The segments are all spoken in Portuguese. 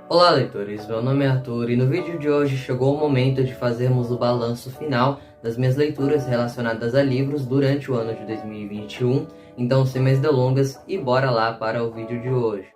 Olá, leitores, meu nome é Arthur e no vídeo de hoje chegou o momento de fazermos o balanço final das minhas leituras relacionadas a livros durante o ano de 2021, então sem mais delongas e bora lá para o vídeo de hoje.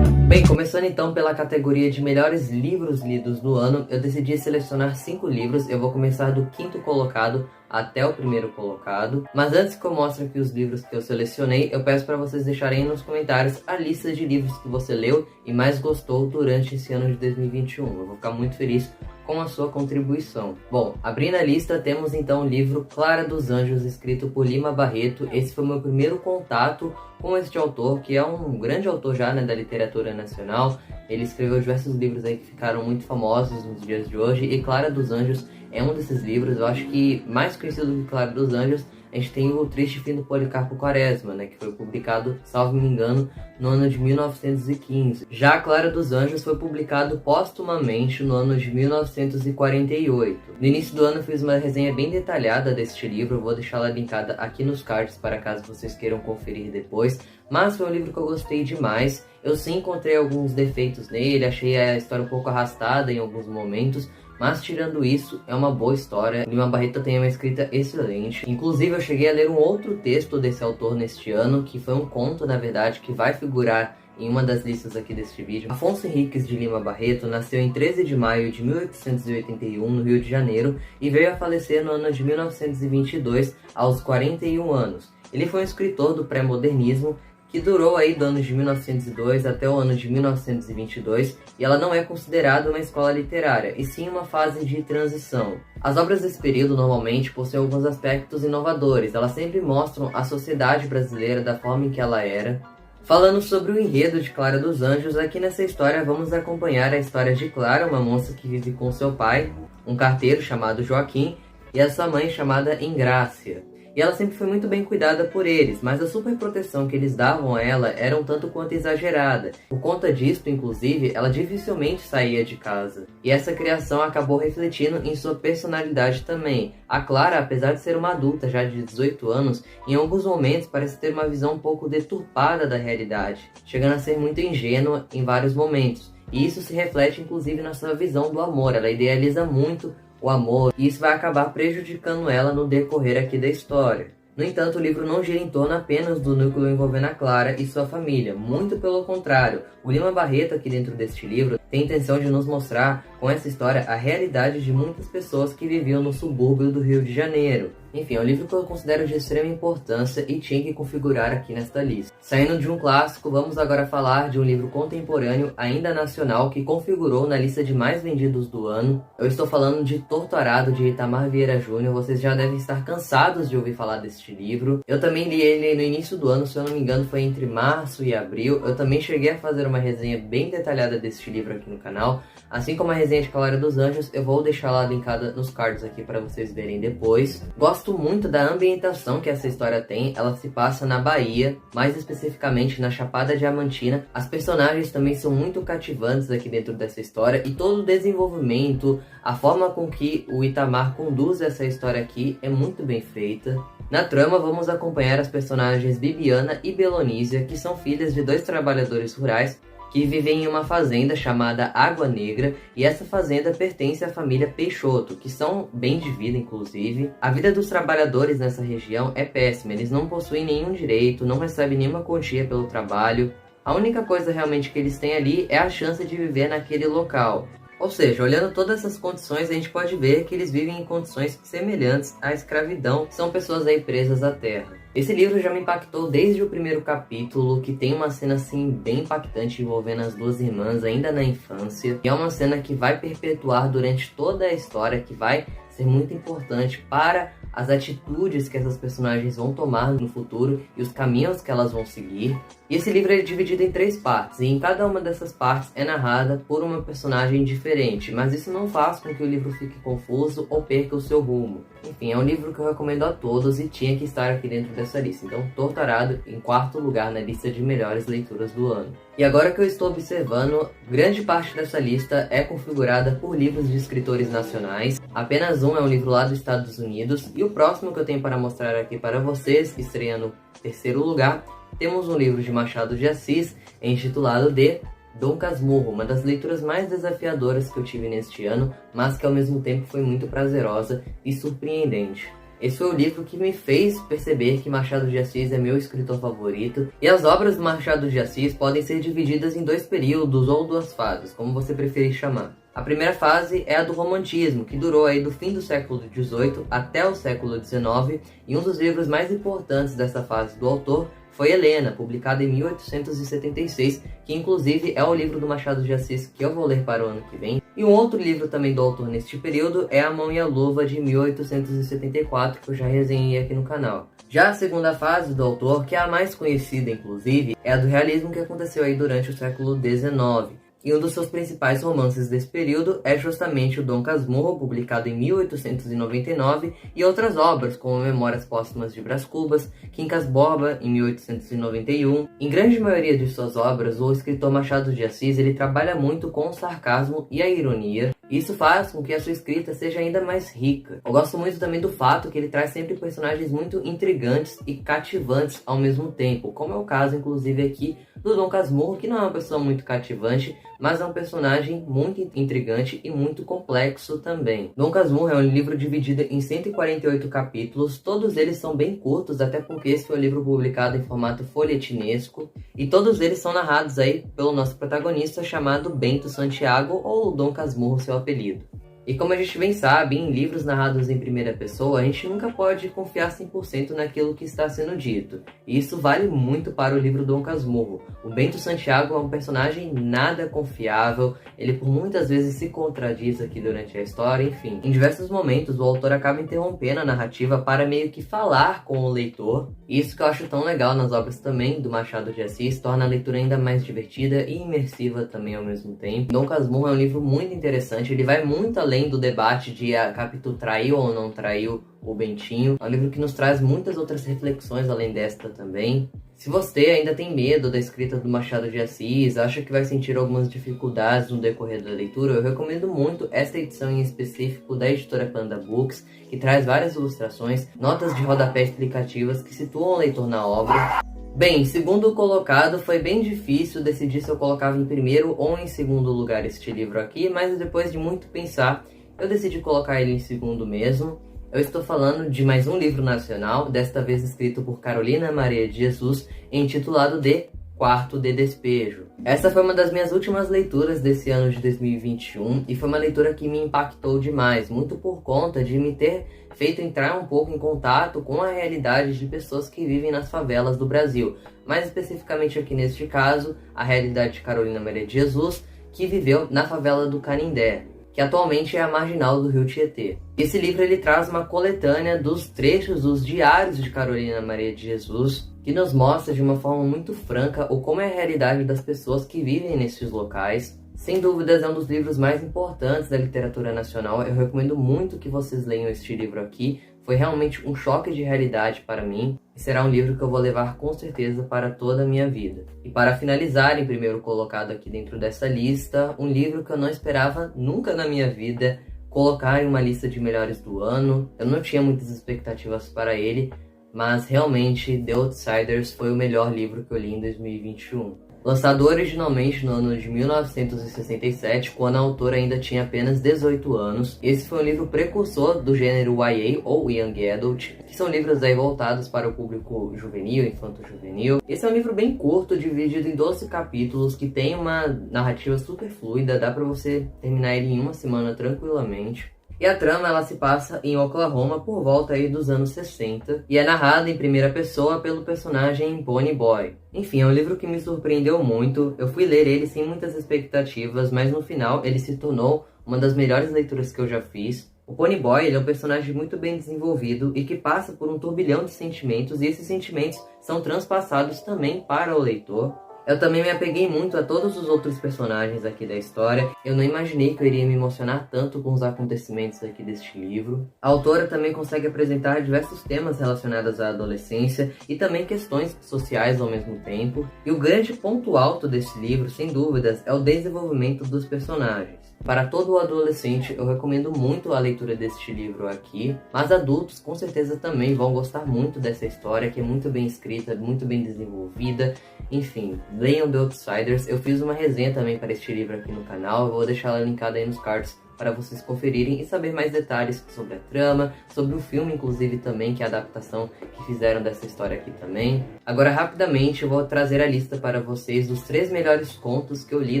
Bem, começando então pela categoria de melhores livros lidos do ano, eu decidi selecionar 5 livros. Eu vou começar do 5º colocado até o 1º colocado. Mas antes que eu mostre aqui os livros que eu selecionei, eu peço para vocês deixarem nos comentários a lista de livros que você leu e mais gostou durante esse ano de 2021. Eu vou ficar muito feliz com a sua contribuição. Bom, abrindo a lista, temos então o livro Clara dos Anjos, escrito por Lima Barreto. Esse foi o meu primeiro contato com este autor, que é um grande autor já, da literatura nacional. Ele escreveu diversos livros aí que ficaram muito famosos nos dias de hoje, e Clara dos Anjos é um desses livros. Eu acho que mais conhecido do que Clara dos Anjos, a gente tem o Triste Fim do Policarpo Quaresma, que foi publicado, salvo me engano, no ano de 1915. Já Clara dos Anjos foi publicado póstumamente no ano de 1948. No início do ano eu fiz uma resenha bem detalhada deste livro, eu vou deixá-la linkada aqui nos cards para caso vocês queiram conferir depois. Mas foi um livro que eu gostei demais. Eu sim encontrei alguns defeitos nele, achei a história um pouco arrastada em alguns momentos, mas tirando isso, é uma boa história. Lima Barreto tem uma escrita excelente. Inclusive, eu cheguei a ler um outro texto desse autor neste ano, que foi um conto, na verdade, que vai figurar em uma das listas aqui deste vídeo. Afonso Henriques de Lima Barreto nasceu em 13 de maio de 1881, no Rio de Janeiro, e veio a falecer no ano de 1922, aos 41 anos. Ele foi um escritor do pré-modernismo, que durou aí do ano de 1902 até o ano de 1922, e ela não é considerada uma escola literária, e sim uma fase de transição. As obras desse período normalmente possuem alguns aspectos inovadores, elas sempre mostram a sociedade brasileira da forma em que ela era. Falando sobre o enredo de Clara dos Anjos, aqui nessa história vamos acompanhar a história de Clara, uma moça que vive com seu pai, um carteiro chamado Joaquim, e a sua mãe chamada Engrácia. E ela sempre foi muito bem cuidada por eles, mas a superproteção que eles davam a ela era um tanto quanto exagerada. Por conta disso, inclusive, ela dificilmente saía de casa. E essa criação acabou refletindo em sua personalidade também. A Clara, apesar de ser uma adulta já de 18 anos, em alguns momentos parece ter uma visão um pouco deturpada da realidade, chegando a ser muito ingênua em vários momentos. E isso se reflete inclusive na sua visão do amor. Ela idealiza muito o amor, e isso vai acabar prejudicando ela no decorrer aqui da história. No entanto, o livro não gira em torno apenas do núcleo envolvendo a Clara e sua família, muito pelo contrário. O Lima Barreto, aqui dentro deste livro, tem a intenção de nos mostrar, com essa história, a realidade de muitas pessoas que viviam no subúrbio do Rio de Janeiro. Enfim, é um livro que eu considero de extrema importância e tinha que configurar aqui nesta lista. Saindo de um clássico, vamos agora falar de um livro contemporâneo, ainda nacional, que configurou na lista de mais vendidos do ano. Eu estou falando de Torturado, de Itamar Vieira Júnior. Vocês já devem estar cansados de ouvir falar deste livro. Eu também li ele no início do ano, se eu não me engano foi entre março e abril. Eu também cheguei a fazer uma resenha bem detalhada deste livro aqui no canal. Assim como a resenha de Clara dos Anjos, eu vou deixar lá linkada nos cards aqui para vocês verem depois. Gosto muito da ambientação que essa história tem. Ela se passa na Bahia, mais especificamente na Chapada Diamantina. As personagens também são muito cativantes aqui dentro dessa história, e todo o desenvolvimento, a forma com que o Itamar conduz essa história aqui é muito bem feita. Na trama, vamos acompanhar as personagens Bibiana e Belonísia, que são filhas de 2 trabalhadores rurais que vivem em uma fazenda chamada Água Negra, e essa fazenda pertence à família Peixoto, que são bem de vida inclusive. A vida dos trabalhadores nessa região é péssima, eles não possuem nenhum direito, não recebem nenhuma quantia pelo trabalho. A única coisa realmente que eles têm ali é a chance de viver naquele local. Ou seja, olhando todas essas condições, a gente pode ver que eles vivem em condições semelhantes à escravidão, são pessoas aí presas à terra. Esse livro já me impactou desde o primeiro capítulo, que tem uma cena assim bem impactante envolvendo as 2 irmãs ainda na infância. E é uma cena que vai perpetuar durante toda a história, que vai ser muito importante para as atitudes que essas personagens vão tomar no futuro e os caminhos que elas vão seguir. E esse livro é dividido em 3 partes, e em cada uma dessas partes é narrada por uma personagem diferente, mas isso não faz com que o livro fique confuso ou perca o seu rumo. Enfim, é um livro que eu recomendo a todos e tinha que estar aqui dentro dessa lista. Então, Torturado em 4º lugar na lista de melhores leituras do ano. E agora que eu estou observando, grande parte dessa lista é configurada por livros de escritores nacionais. Apenas um é um livro lá dos Estados Unidos, e o próximo que eu tenho para mostrar aqui para vocês, estreando no 3º lugar, temos um livro de Machado de Assis, intitulado de Dom Casmurro, uma das leituras mais desafiadoras que eu tive neste ano, mas que ao mesmo tempo foi muito prazerosa e surpreendente. Esse foi o livro que me fez perceber que Machado de Assis é meu escritor favorito, e as obras do Machado de Assis podem ser divididas em 2 períodos ou 2 fases, como você preferir chamar. A primeira fase é a do romantismo, que durou aí do fim do século XVIII até o século XIX, e um dos livros mais importantes dessa fase do autor foi Helena, publicada em 1876, que inclusive é o livro do Machado de Assis que eu vou ler para o ano que vem. E um outro livro também do autor neste período é A Mão e a Luva, de 1874, que eu já resenhei aqui no canal. Já a segunda fase do autor, que é a mais conhecida inclusive, é a do realismo, que aconteceu aí durante o século XIX. E um dos seus principais romances desse período é justamente o Dom Casmurro, publicado em 1899, e outras obras, como Memórias Póstumas de Brás Cubas, Quincas Borba, em 1891. Em grande maioria de suas obras, o escritor Machado de Assis ele trabalha muito com o sarcasmo e a ironia. Isso faz com que a sua escrita seja ainda mais rica. Eu gosto muito também do fato que ele traz sempre personagens muito intrigantes e cativantes ao mesmo tempo, como é o caso, inclusive, aqui do Dom Casmurro, que não é uma pessoa muito cativante, mas é um personagem muito intrigante e muito complexo também. Dom Casmurro é um livro dividido em 148 capítulos, todos eles são bem curtos, até porque esse foi um livro publicado em formato folhetinesco, e todos eles são narrados aí pelo nosso protagonista chamado Bento Santiago, ou Dom Casmurro, seu apelido. E como a gente bem sabe, em livros narrados em primeira pessoa, a gente nunca pode confiar 100% naquilo que está sendo dito. E isso vale muito para o livro Dom Casmurro. O Bento Santiago é um personagem nada confiável, ele por muitas vezes se contradiz aqui durante a história, enfim. Em diversos momentos, o autor acaba interrompendo a narrativa para meio que falar com o leitor. E isso que eu acho tão legal nas obras também do Machado de Assis, torna a leitura ainda mais divertida e imersiva também ao mesmo tempo. Dom Casmurro é um livro muito interessante, ele vai muito além do debate de a Capitu traiu ou não traiu o Bentinho. É um livro que nos traz muitas outras reflexões além desta também. Se você ainda tem medo da escrita do Machado de Assis, acha que vai sentir algumas dificuldades no decorrer da leitura, eu recomendo muito esta edição em específico da editora Panda Books, que traz várias ilustrações, notas de rodapé explicativas que situam o leitor na obra. Bem, segundo colocado, foi bem difícil decidir se eu colocava em primeiro ou em segundo lugar este livro aqui, mas depois de muito pensar, eu decidi colocar ele em segundo mesmo. Eu estou falando de mais um livro nacional, desta vez escrito por Carolina Maria de Jesus, intitulado de Quarto de Despejo. Essa foi uma das minhas últimas leituras desse ano de 2021 e foi uma leitura que me impactou demais, muito por conta de me ter feito entrar um pouco em contato com a realidade de pessoas que vivem nas favelas do Brasil. Mais especificamente aqui neste caso, a realidade de Carolina Maria de Jesus, que viveu na favela do Canindé, que atualmente é a marginal do Rio Tietê. Esse livro ele traz uma coletânea dos trechos dos diários de Carolina Maria de Jesus, que nos mostra de uma forma muito franca o como é a realidade das pessoas que vivem nesses locais. Sem dúvidas é um dos livros mais importantes da literatura nacional, eu recomendo muito que vocês leiam este livro aqui, foi realmente um choque de realidade para mim, e será um livro que eu vou levar com certeza para toda a minha vida. E para finalizar, em primeiro colocado aqui dentro dessa lista, um livro que eu não esperava nunca na minha vida colocar em uma lista de melhores do ano, eu não tinha muitas expectativas para ele, mas realmente The Outsiders foi o melhor livro que eu li em 2021. Lançado originalmente no ano de 1967, quando a autora ainda tinha apenas 18 anos, esse foi um livro precursor do gênero YA, ou Young Adult, que são livros aí voltados para o público juvenil, infanto-juvenil. Esse é um livro bem curto, dividido em 12 capítulos, que tem uma narrativa super fluida, dá pra você terminar ele em uma semana tranquilamente. E a trama ela se passa em Oklahoma por volta aí dos anos 60 e é narrada em primeira pessoa pelo personagem Pony Boy. Enfim, é um livro que me surpreendeu muito, eu fui ler ele sem muitas expectativas, mas no final ele se tornou uma das melhores leituras que eu já fiz. O Pony Boy ele é um personagem muito bem desenvolvido e que passa por um turbilhão de sentimentos e esses sentimentos são transpassados também para o leitor. Eu também me apeguei muito a todos os outros personagens aqui da história. Eu não imaginei que eu iria me emocionar tanto com os acontecimentos aqui deste livro. A autora também consegue apresentar diversos temas relacionados à adolescência e também questões sociais ao mesmo tempo. E o grande ponto alto desse livro, sem dúvidas, é o desenvolvimento dos personagens. Para todo adolescente, eu recomendo muito a leitura deste livro aqui, mas adultos com certeza também vão gostar muito dessa história, que é muito bem escrita, muito bem desenvolvida. Enfim, leiam The Outsiders. Eu fiz uma resenha também para este livro aqui no canal, eu vou deixar ela linkada aí nos cards para vocês conferirem e saber mais detalhes sobre a trama, sobre o filme inclusive também, que é a adaptação que fizeram dessa história aqui também. Agora rapidamente eu vou trazer a lista para vocês dos 3 melhores contos que eu li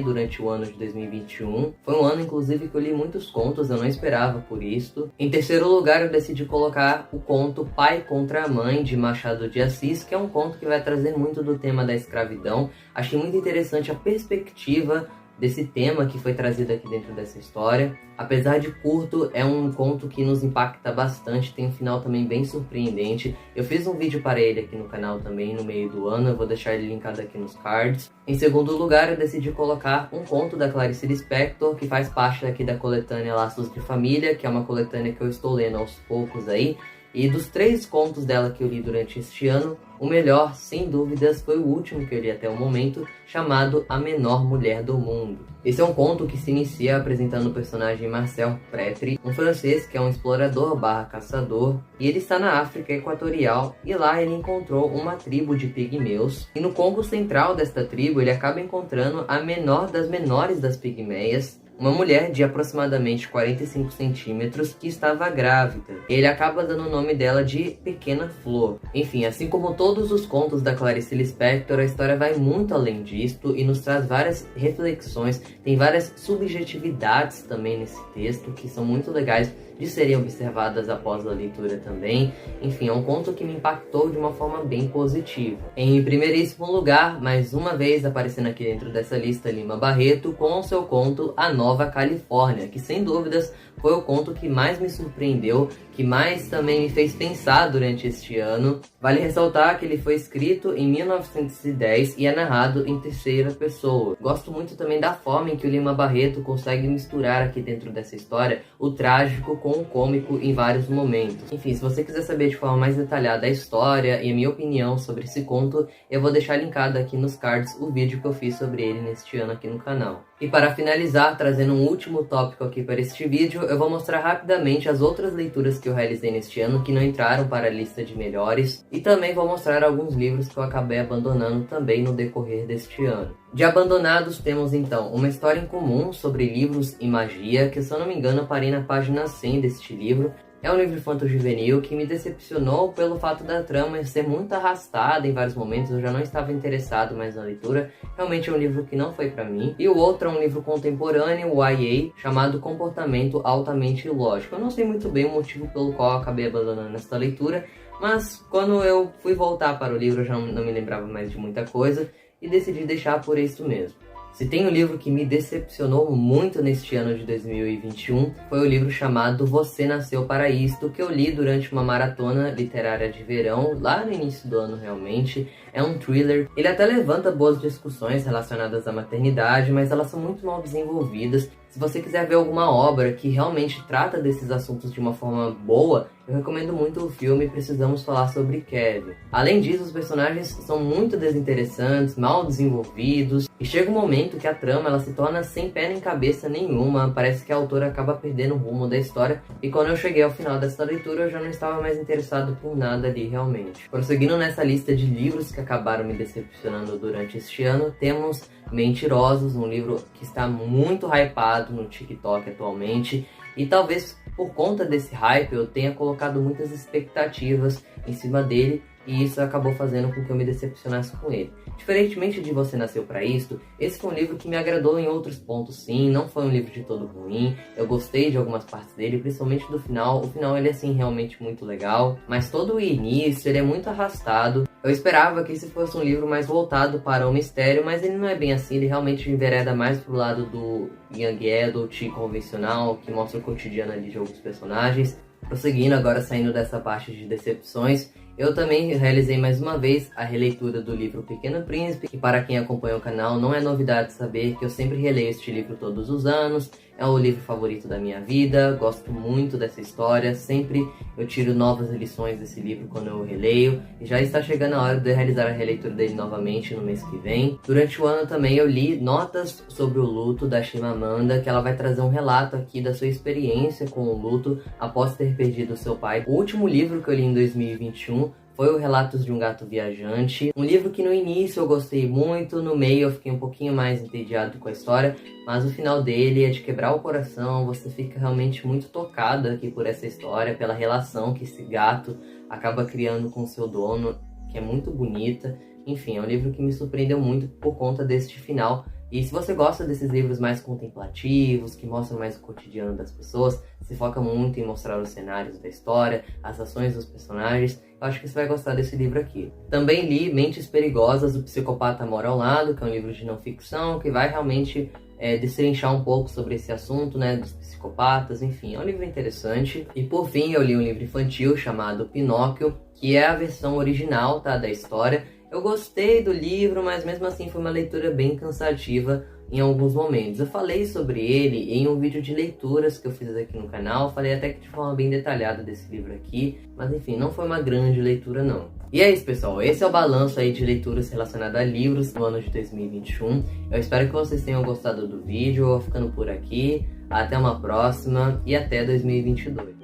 durante o ano de 2021. Foi um ano inclusive que eu li muitos contos, eu não esperava por isso. Em terceiro lugar eu decidi colocar o conto Pai contra a Mãe, de Machado de Assis, que é um conto que vai trazer muito do tema da escravidão. Achei muito interessante a perspectiva desse tema que foi trazido aqui dentro dessa história. Apesar de curto, é um conto que nos impacta bastante, tem um final também bem surpreendente. Eu fiz um vídeo para ele aqui no canal também no meio do ano, eu vou deixar ele linkado aqui nos cards. Em segundo lugar, eu decidi colocar um conto da Clarice Lispector, que faz parte aqui da coletânea Laços de Família, que é uma coletânea que eu estou lendo aos poucos aí. E dos 3 contos dela que eu li durante este ano, o melhor, sem dúvidas, foi o último que eu li até o momento, chamado A Menor Mulher do Mundo. Esse é um conto que se inicia apresentando o personagem Marcel Pretri, um francês que é um explorador / caçador, e ele está na África Equatorial, e lá ele encontrou uma tribo de pigmeus, e no Congo central desta tribo ele acaba encontrando a menor das menores das pigmeias, uma mulher de aproximadamente 45 centímetros que estava grávida. Ele acaba dando o nome dela de Pequena Flor. Enfim, assim como todos os contos da Clarice Lispector, a história vai muito além disto e nos traz várias reflexões, tem várias subjetividades também nesse texto que são muito legais de serem observadas após a leitura também. Enfim, é um conto que me impactou de uma forma bem positiva. Em primeiríssimo lugar, mais uma vez aparecendo aqui dentro dessa lista, Lima Barreto, com o seu conto A Nova Califórnia, que sem dúvidas foi o conto que mais me surpreendeu, que mais também me fez pensar durante este ano. Vale ressaltar que ele foi escrito em 1910 e é narrado em terceira pessoa. Gosto muito também da forma em que o Lima Barreto consegue misturar aqui dentro dessa história o trágico com o cômico em vários momentos. Enfim, se você quiser saber de forma mais detalhada a história e a minha opinião sobre esse conto, eu vou deixar linkado aqui nos cards o vídeo que eu fiz sobre ele neste ano aqui no canal. E para finalizar, trazendo um último tópico aqui para este vídeo, eu vou mostrar rapidamente as outras leituras que eu realizei neste ano que não entraram para a lista de melhores, e também vou mostrar alguns livros que eu acabei abandonando também no decorrer deste ano. De abandonados temos então Uma História em Comum sobre livros e magia, que se eu não me engano eu parei na página 100 deste livro. É um livro infanto-juvenil que me decepcionou pelo fato da trama ser muito arrastada em vários momentos, eu já não estava interessado mais na leitura, realmente é um livro que não foi para mim. E o outro é um livro contemporâneo, YA, chamado Comportamento Altamente Ilógico. Eu não sei muito bem o motivo pelo qual eu acabei abandonando esta leitura, mas quando eu fui voltar para o livro eu já não me lembrava mais de muita coisa e decidi deixar por isso mesmo. Se tem um livro que me decepcionou muito neste ano de 2021, foi o livro chamado Você Nasceu Para Isto, que eu li durante uma maratona literária de verão, lá no início do ano realmente. É um thriller, ele até levanta boas discussões relacionadas à maternidade, mas elas são muito mal desenvolvidas. Se você quiser ver alguma obra que realmente trata desses assuntos de uma forma boa, eu recomendo muito o filme Precisamos Falar Sobre Kevin. Além disso, os personagens são muito desinteressantes, mal desenvolvidos, e chega um momento que a trama ela se torna sem pé nem cabeça nenhuma, parece que a autora acaba perdendo o rumo da história, e quando eu cheguei ao final dessa leitura eu já não estava mais interessado por nada ali realmente. Prosseguindo nessa lista de livros que acabaram me decepcionando durante este ano, temos Mentirosos, um livro que está muito hypado no TikTok atualmente, e talvez por conta desse hype eu tenha colocado muitas expectativas em cima dele, e isso acabou fazendo com que eu me decepcionasse com ele. Diferentemente de Você Nasceu Para Isto, esse foi um livro que me agradou em outros pontos sim, não foi um livro de todo ruim, eu gostei de algumas partes dele, principalmente do final. O final ele é assim realmente muito legal, mas todo o início ele é muito arrastado. Eu esperava que esse fosse um livro mais voltado para o mistério, mas ele não é bem assim, ele realmente envereda mais pro lado do young adult convencional, que mostra o cotidiano ali de alguns personagens. Prosseguindo agora, saindo dessa parte de decepções, eu também realizei mais uma vez a releitura do livro Pequeno Príncipe, que para quem acompanha o canal não é novidade saber que eu sempre releio este livro todos os anos. é o livro favorito da minha vida, gosto muito dessa história, sempre eu tiro novas lições desse livro quando eu releio, e já está chegando a hora de eu realizar a releitura dele novamente no mês que vem. Durante o ano também eu li Notas sobre o Luto, da Chimamanda, que ela vai trazer um relato aqui da sua experiência com o luto após ter perdido seu pai. O último livro que eu li em 2021 foi o Relatos de um Gato Viajante, um livro que no início eu gostei muito, no meio eu fiquei um pouquinho mais entediado com a história, mas o final dele é de quebrar o coração, você fica realmente muito tocado aqui por essa história, pela relação que esse gato acaba criando com seu dono, que é muito bonita. Enfim, é um livro que me surpreendeu muito por conta deste final. E se você gosta desses livros mais contemplativos, que mostram mais o cotidiano das pessoas, se foca muito em mostrar os cenários da história, as ações dos personagens, eu acho que você vai gostar desse livro aqui. Também li Mentes Perigosas, do Psicopata Mora ao Lado, que é um livro de não ficção, que vai realmente destrinchar um pouco sobre esse assunto, né, dos psicopatas, enfim, é um livro interessante. E por fim, eu li um livro infantil chamado Pinóquio, que é a versão original, tá, da história. Eu gostei do livro, mas mesmo assim foi uma leitura bem cansativa em alguns momentos. Eu falei sobre ele em um vídeo de leituras que eu fiz aqui no canal, falei até que de forma bem detalhada desse livro aqui, mas enfim, não foi uma grande leitura não. E é isso, pessoal, esse é o balanço aí de leituras relacionadas a livros no ano de 2021. Eu espero que vocês tenham gostado do vídeo, eu vou ficando por aqui, até uma próxima e até 2022.